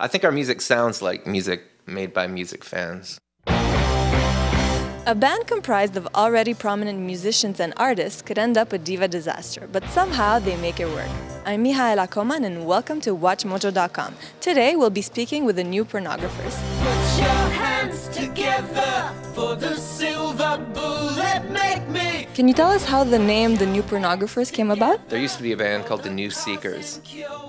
I think our music sounds like music made by music fans. A band comprised of already prominent musicians and artists could end up a diva disaster, but somehow they make it work. I'm Mihaela Koman and welcome to WatchMojo.com. Today we'll be speaking with the New Pornographers. Put your hands together for the silver bullet, make me. Can you tell us how the name The New Pornographers came about? There used to be a band called The New Seekers,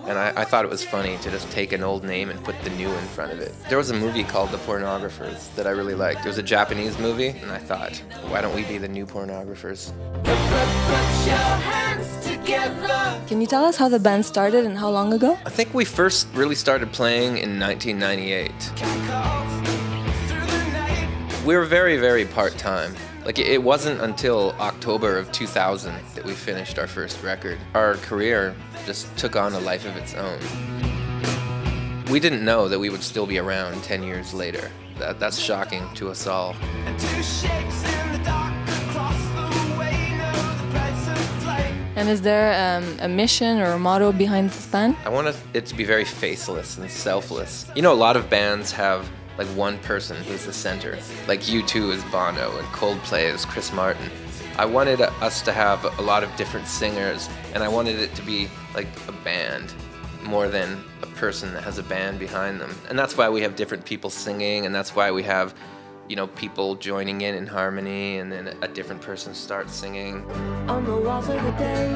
and I thought it was funny to just take an old name and put the new in front of it. There was a movie called The Pornographers that I really liked. It was a Japanese movie, and I thought, why don't we be the New Pornographers? Put your hands together. Can you tell us how the band started and how long ago? I think we first really started playing in 1998. We were very, very part-time. Like, it wasn't until October of 2000 that we finished our first record. Our career just took on a life of its own. We didn't know that we would still be around 10 years later. That's shocking to us all. And is there a mission or a motto behind this band? I want it to be very faceless and selfless. You know, a lot of bands have like one person who's the center. Like U2 is Bono and Coldplay is Chris Martin. I wanted us to have a lot of different singers, and I wanted it to be like a band more than a person that has a band behind them. And that's why we have different people singing, and that's why we have, you know, people joining in harmony, and then a different person starts singing. On the walls of the day,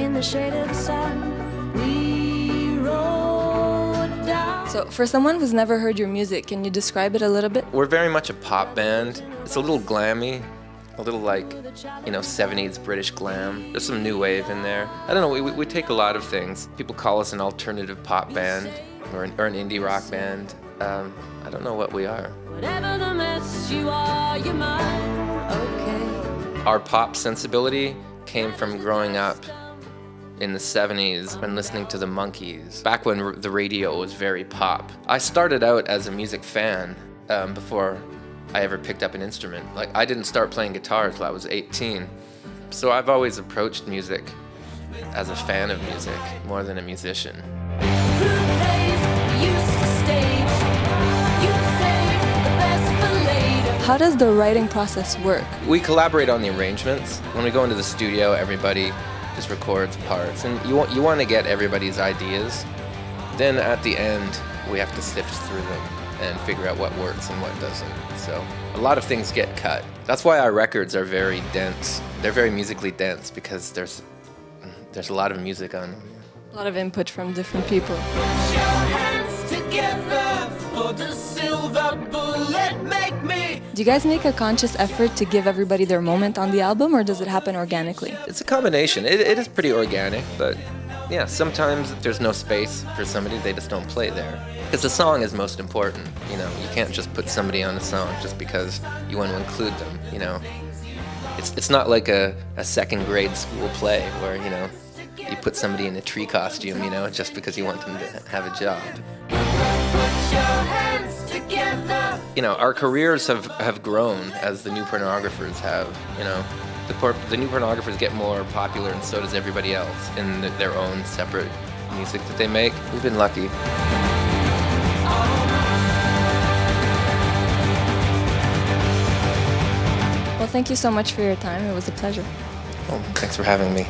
in the shade of the sun, we rode down. So for someone who's never heard your music, can you describe it a little bit? We're very much a pop band. It's a little glammy, a little like, you know, 70s British glam. There's some new wave in there. I don't know, we take a lot of things. People call us an alternative pop band or an indie rock band. I don't know what we are. Whatever the mess you are, you're mine. Okay. Our pop sensibility came from growing up in the 70s and listening to the Monkees, back when the radio was very pop. I started out as a music fan before I ever picked up an instrument. Like, I didn't start playing guitar until I was 18. So I've always approached music as a fan of music more than a musician. How does the writing process work? We collaborate on the arrangements. When we go into the studio, everybody just records parts, and you want to get everybody's ideas. Then at the end, we have to sift through them and figure out what works and what doesn't. So a lot of things get cut. That's why our records are very dense. They're very musically dense because there's a lot of music on them. A lot of input from different people. Put your hands together for the silver bullet, make me. Do you guys make a conscious effort to give everybody their moment on the album, or does it happen organically? It's a combination. It is pretty organic, but yeah, sometimes if there's no space for somebody, they just don't play there. Because the song is most important, you know. You can't just put somebody on a song just because you want to include them, you know. It's not like a second grade school play where, you know, you put somebody in a tree costume, you know, just because you want them to have a job. Put your hands together. You know, our careers have grown as the New Pornographers have, you know. The New Pornographers get more popular, and so does everybody else in their own separate music that they make. We've been lucky. Well, thank you so much for your time. It was a pleasure. Well, thanks for having me.